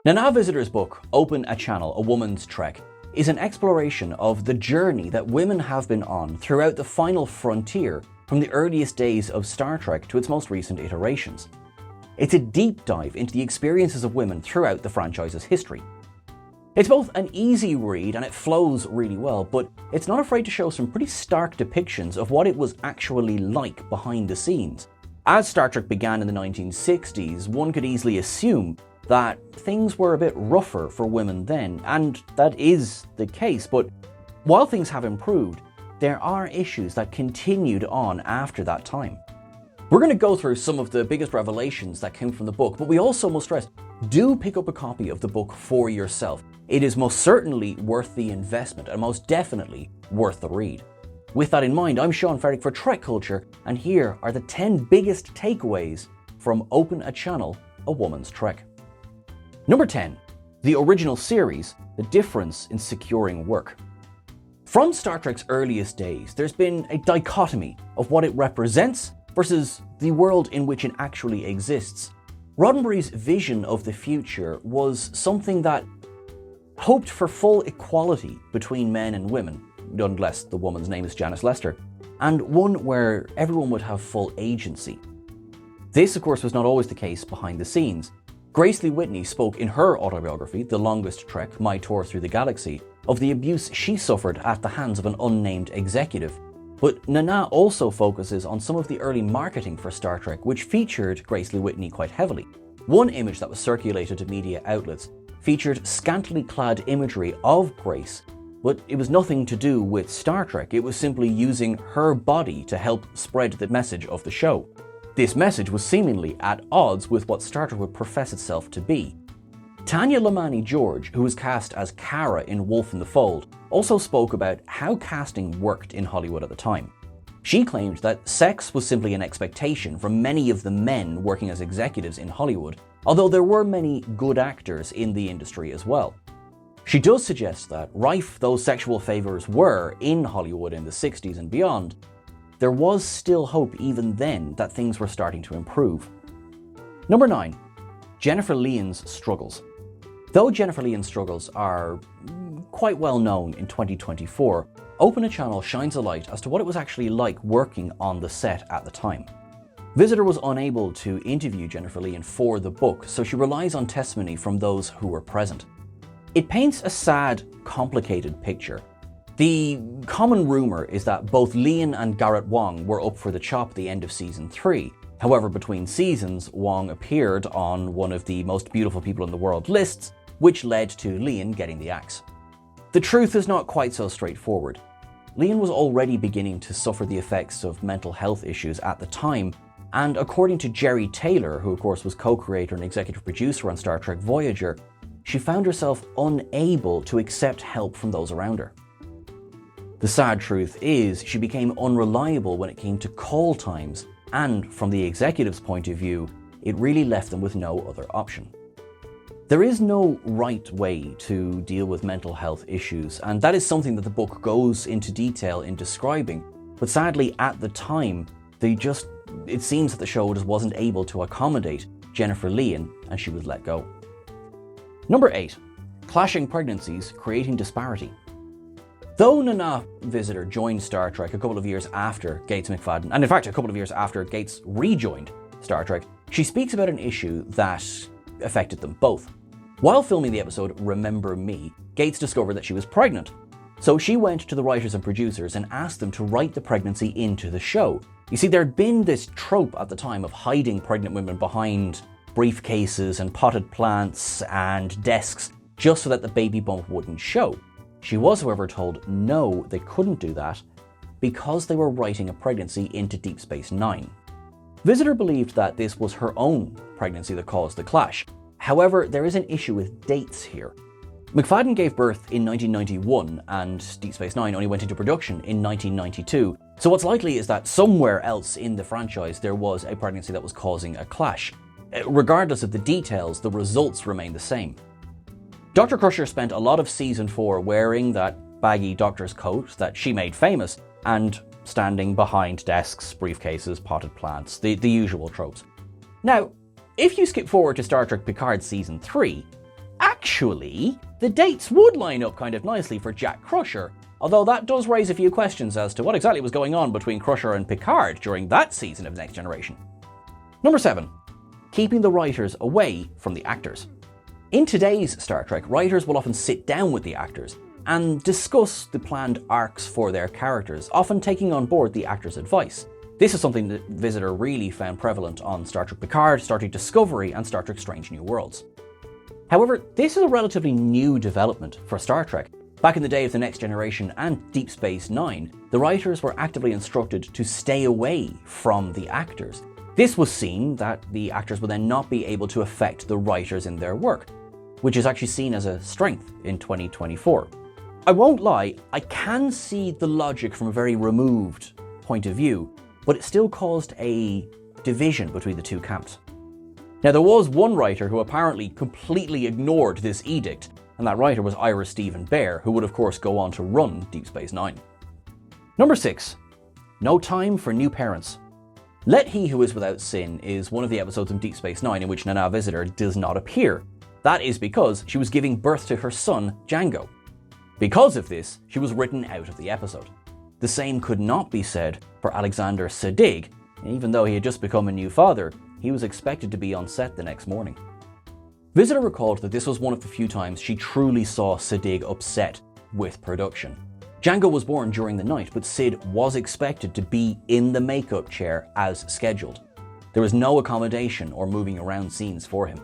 Nana Visitor's book, Open a Channel, A Woman's Trek, is an exploration of the journey that women have been on throughout the final frontier from the earliest days of Star Trek to its most recent iterations. It's a deep dive into the experiences of women throughout the franchise's history. It's both an easy read and it flows really well, but it's not afraid to show some pretty stark depictions of what it was actually like behind the scenes. As Star Trek began in the 1960s, one could easily assume that things were a bit rougher for women then, and that is the case, but while things have improved, there are issues that continued on after that time. We're going to go through some of the biggest revelations that came from the book, but we also must stress, do pick up a copy of the book for yourself. It is most certainly worth the investment and most definitely worth the read. With that in mind, I'm Sean Ferrick for TrekCulture, and here are the 10 biggest takeaways from Open a Channel, A Woman's Trek. Number 10. The original series, the difference in securing work. From Star Trek's earliest days, there's been a dichotomy of what it represents versus the world in which it actually exists. Roddenberry's vision of the future was something that hoped for full equality between men and women, unless the woman's name is Janice Lester, and one where everyone would have full agency. This, of course, was not always the case behind the scenes. Grace Lee Whitney spoke in her autobiography, The Longest Trek, My Tour Through the Galaxy, of the abuse she suffered at the hands of an unnamed executive. But Nana also focuses on some of the early marketing for Star Trek, which featured Grace Lee Whitney quite heavily. One image that was circulated to media outlets featured scantily clad imagery of Grace, but it was nothing to do with Star Trek. It was simply using her body to help spread the message of the show. This message was seemingly at odds with what Star Trek would profess itself to be. Tanya Lamani George, who was cast as Kara in Wolf in the Fold, also spoke about how casting worked in Hollywood at the time. She claimed that sex was simply an expectation from many of the men working as executives in Hollywood, although there were many good actors in the industry as well. She does suggest that, rife though sexual favors were in Hollywood in the 60s and beyond, there was still hope even then that things were starting to improve. Number 9. Jennifer Lien's struggles. Though Jennifer Lien's struggles are quite well known in 2024, Open a Channel shines a light as to what it was actually like working on the set at the time. Visitor was unable to interview Jennifer Lien for the book, so she relies on testimony from those who were present. It paints a sad, complicated picture. The common rumor is that both Lien and Garrett Wang were up for the chop at the end of season 3. However, between seasons, Wang appeared on one of the most beautiful people in the world lists, which led to Lien getting the axe. The truth is not quite so straightforward. Lien was already beginning to suffer the effects of mental health issues at the time, and according to Jerry Taylor, who of course was co-creator and executive producer on Star Trek Voyager, she found herself unable to accept help from those around her. The sad truth is, she became unreliable when it came to call times, and from the executive's point of view, it really left them with no other option. There is no right way to deal with mental health issues, and that is something that the book goes into detail in describing, but sadly at the time, it seems that the show just wasn't able to accommodate Jennifer Lien, and she was let go. Number 8. Clashing pregnancies, creating disparity. Though Nana Visitor joined Star Trek a couple of years after Gates McFadden, and in fact a couple of years after Gates rejoined Star Trek, she speaks about an issue that affected them both. While filming the episode Remember Me, Gates discovered that she was pregnant. So she went to the writers and producers and asked them to write the pregnancy into the show. You see, there'd been this trope at the time of hiding pregnant women behind briefcases and potted plants and desks just so that the baby bump wouldn't show. She was, however, told no, they couldn't do that because they were writing a pregnancy into Deep Space Nine. Visitor believed that this was her own pregnancy that caused the clash. However, there is an issue with dates here. McFadden gave birth in 1991 and Deep Space Nine only went into production in 1992. So what's likely is that somewhere else in the franchise there was a pregnancy that was causing a clash. Regardless of the details, the results remain the same. Dr. Crusher spent a lot of season 4 wearing that baggy doctor's coat that she made famous and standing behind desks, briefcases, potted plants, the usual tropes. Now, if you skip forward to Star Trek Picard Season 3, actually, the dates would line up kind of nicely for Jack Crusher, although that does raise a few questions as to what exactly was going on between Crusher and Picard during that season of Next Generation. Number 7. Keeping the writers away from the actors. In today's Star Trek, writers will often sit down with the actors and discuss the planned arcs for their characters, often taking on board the actors' advice. This is something that Visitor really found prevalent on Star Trek Picard, Star Trek Discovery, and Star Trek Strange New Worlds. However, this is a relatively new development for Star Trek. Back in the day of the Next Generation and Deep Space Nine, the writers were actively instructed to stay away from the actors. This was seen that the actors would then not be able to affect the writers in their work, which is actually seen as a strength in 2024. I won't lie, I can see the logic from a very removed point of view, but it still caused a division between the two camps. Now, there was one writer who apparently completely ignored this edict, and that writer was Ira Steven Behr, who would of course go on to run Deep Space Nine. Number 6. No time for new parents. Let He Who Is Without Sin is one of the episodes of Deep Space Nine in which Nana Visitor does not appear. That is because she was giving birth to her son, Django. Because of this, she was written out of the episode. The same could not be said for Alexander Siddig. Even though he had just become a new father, he was expected to be on set the next morning. Visitor recalled that this was one of the few times she truly saw Siddig upset with production. Django was born during the night, but Sid was expected to be in the makeup chair as scheduled. There was no accommodation or moving around scenes for him.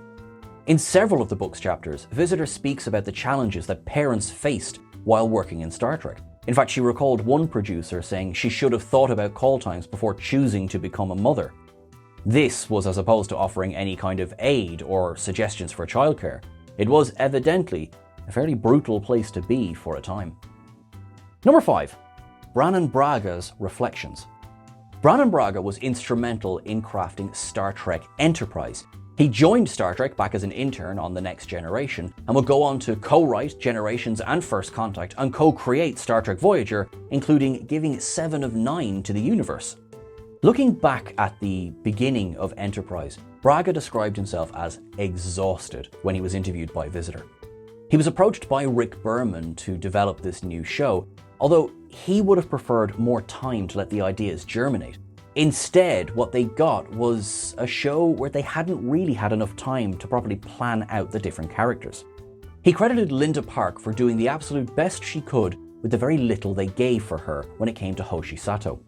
In several of the book's chapters, Visitor speaks about the challenges that parents faced while working in Star Trek. In fact, she recalled one producer saying she should have thought about call times before choosing to become a mother. This was as opposed to offering any kind of aid or suggestions for childcare. It was evidently a fairly brutal place to be for a time. Number 5. Brannon Braga's reflections. Brannon Braga was instrumental in crafting Star Trek Enterprise. He joined Star Trek back as an intern on The Next Generation and would go on to co-write Generations and First Contact and co-create Star Trek Voyager, including giving 7 of 9 to the universe. Looking back at the beginning of Enterprise, Braga described himself as exhausted when he was interviewed by Visitor. He was approached by Rick Berman to develop this new show, although he would have preferred more time to let the ideas germinate. Instead, what they got was a show where they hadn't really had enough time to properly plan out the different characters. He credited Linda Park for doing the absolute best she could with the very little they gave for her when it came to Hoshi Sato.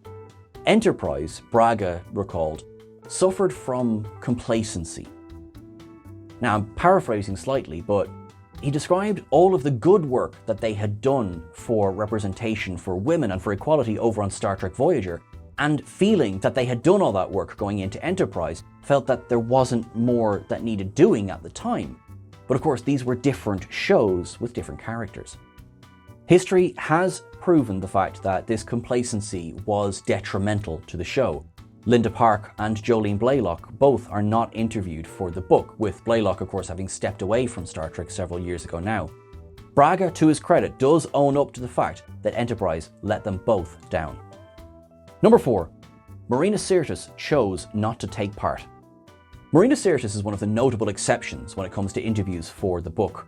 Enterprise, Braga recalled, suffered from complacency. Now, I'm paraphrasing slightly, but he described all of the good work that they had done for representation for women and for equality over on Star Trek Voyager, and feeling that they had done all that work going into Enterprise, felt that there wasn't more that needed doing at the time. But of course, these were different shows with different characters. History has proven the fact that this complacency was detrimental to the show. Linda Park and Jolene Blalock both are not interviewed for the book, with Blalock of course having stepped away from Star Trek several years ago now. Braga, to his credit, does own up to the fact that Enterprise let them both down. Number 4. Marina Sirtis chose not to take part. Marina Sirtis is one of the notable exceptions when it comes to interviews for the book.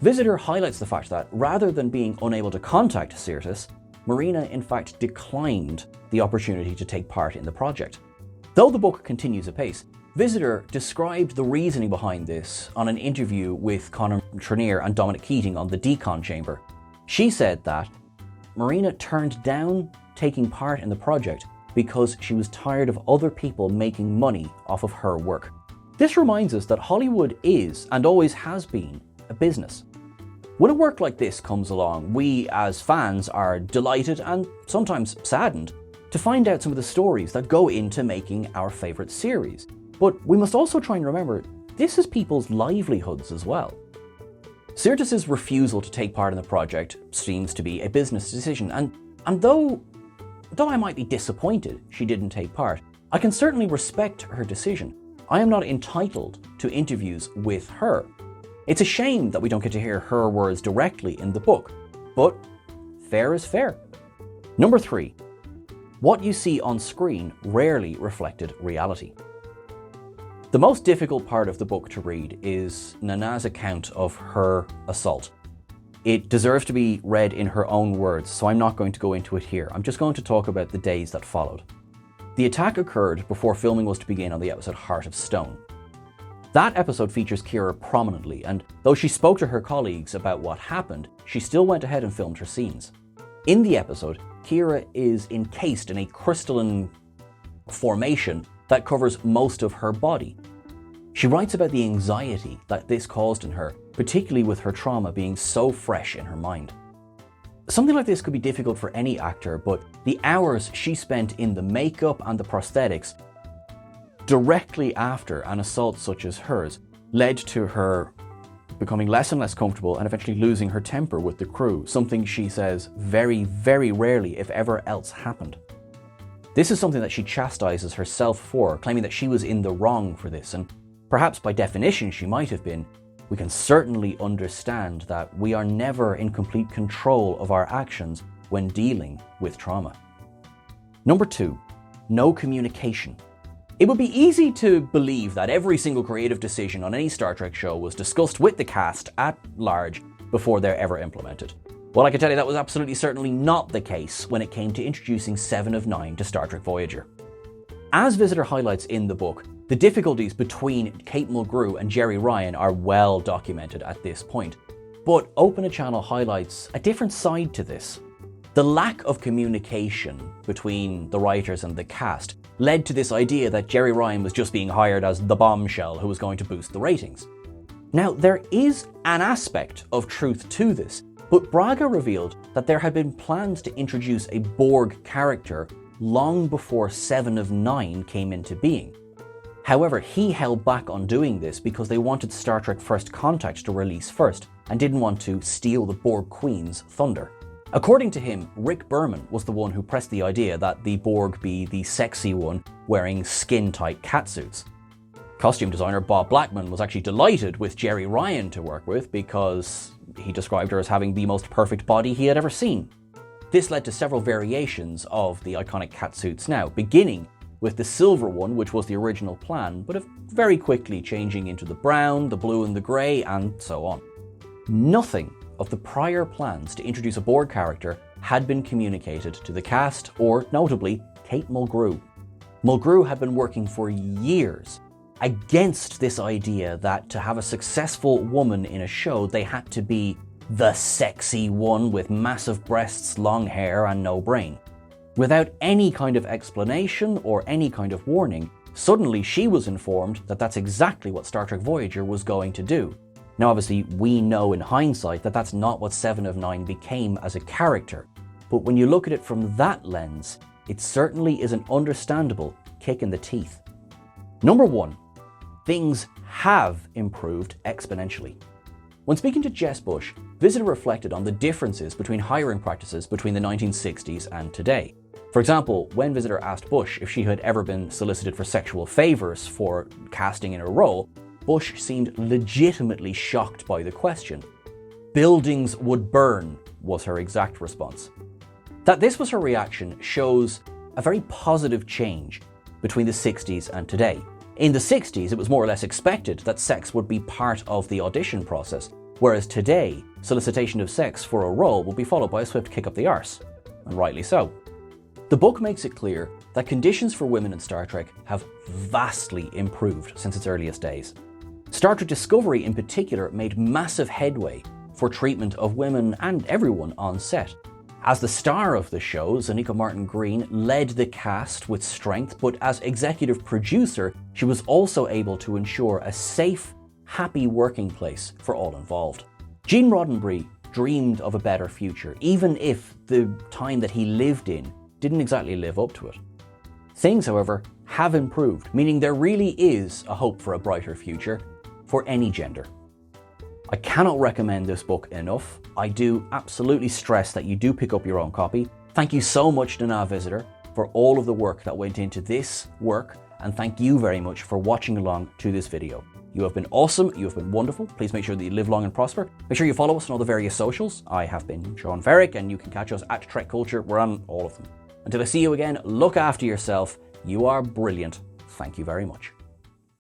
Visitor highlights the fact that rather than being unable to contact Sirtis, Marina in fact declined the opportunity to take part in the project. Though the book continues apace, Visitor described the reasoning behind this on an interview with Conor Trenier and Dominic Keating on the Decon Chamber. She said that Marina turned down taking part in the project because she was tired of other people making money off of her work. This reminds us that Hollywood is, and always has been, a business. When a work like this comes along, we as fans are delighted and sometimes saddened to find out some of the stories that go into making our favourite series. But we must also try and remember, this is people's livelihoods as well. Sirtis's refusal to take part in the project seems to be a business decision, and though I might be disappointed she didn't take part, I can certainly respect her decision. I am not entitled to interviews with her. It's a shame that we don't get to hear her words directly in the book, but fair is fair. Number 3. What you see on screen rarely reflected reality. The most difficult part of the book to read is Nana's account of her assault. It deserves to be read in her own words, so I'm not going to go into it here. I'm just going to talk about the days that followed. The attack occurred before filming was to begin on the episode Heart of Stone. That episode features Kira prominently, and though she spoke to her colleagues about what happened, she still went ahead and filmed her scenes. In the episode, Kira is encased in a crystalline formation that covers most of her body. She writes about the anxiety that this caused in her, particularly with her trauma being so fresh in her mind. Something like this could be difficult for any actor, but the hours she spent in the makeup and the prosthetics directly after an assault such as hers led to her becoming less and less comfortable and eventually losing her temper with the crew, something she says very, very rarely, if ever, else happened. This is something that she chastises herself for, claiming that she was in the wrong for this, and perhaps by definition she might have been. We can certainly understand that we are never in complete control of our actions when dealing with trauma. Number 2, no communication. It would be easy to believe that every single creative decision on any Star Trek show was discussed with the cast at large before they're ever implemented. Well, I can tell you that was absolutely certainly not the case when it came to introducing 7 of 9 to Star Trek Voyager. As Visitor highlights in the book, the difficulties between Kate Mulgrew and Jerry Ryan are well documented at this point, but Open a Channel highlights a different side to this. The lack of communication between the writers and the cast led to this idea that Jerry Ryan was just being hired as the bombshell who was going to boost the ratings. Now, there is an aspect of truth to this, but Braga revealed that there had been plans to introduce a Borg character long before 7 of 9 came into being. However, he held back on doing this because they wanted Star Trek First Contact to release first and didn't want to steal the Borg Queen's thunder. According to him, Rick Berman was the one who pressed the idea that the Borg be the sexy one wearing skin-tight catsuits. Costume designer Bob Blackman was actually delighted with Jerry Ryan to work with because he described her as having the most perfect body he had ever seen. This led to several variations of the iconic catsuits now, beginning with the silver one, which was the original plan, but very quickly changing into the brown, the blue and the grey, and so on. Nothing of the prior plans to introduce a Borg character had been communicated to the cast, or notably, Kate Mulgrew. Mulgrew had been working for years against this idea that to have a successful woman in a show, they had to be the sexy one with massive breasts, long hair, and no brain. Without any kind of explanation or any kind of warning, suddenly she was informed that that's exactly what Star Trek Voyager was going to do. Now obviously we know in hindsight that that's not what 7 of 9 became as a character, but when you look at it from that lens, it certainly is an understandable kick in the teeth. Number 1, things have improved exponentially. When speaking to Jess Bush, Visitor reflected on the differences between hiring practices between the 1960s and today. For example, when Visitor asked Bush if she had ever been solicited for sexual favors for casting in a role, Bush seemed legitimately shocked by the question. "Buildings would burn," was her exact response. That this was her reaction shows a very positive change between the 60s and today. In the 60s, it was more or less expected that sex would be part of the audition process, whereas today, solicitation of sex for a role will be followed by a swift kick up the arse, and rightly so. The book makes it clear that conditions for women in Star Trek have vastly improved since its earliest days. Star Trek Discovery in particular made massive headway for treatment of women and everyone on set. As the star of the show, Zanika Martin Green led the cast with strength, but as executive producer, she was also able to ensure a safe, happy working place for all involved. Gene Roddenberry dreamed of a better future, even if the time that he lived in didn't exactly live up to it. Things, however, have improved, meaning there really is a hope for a brighter future for any gender. I cannot recommend this book enough. I do absolutely stress that you do pick up your own copy. Thank you so much, Nana Visitor, for all of the work that went into this work, and thank you very much for watching along to this video. You have been awesome, you have been wonderful. Please make sure that you live long and prosper. Make sure you follow us on all the various socials. I have been Sean Ferrick, and you can catch us at TrekCulture. We're on all of them. Until I see you again, look after yourself. You are brilliant. Thank you very much.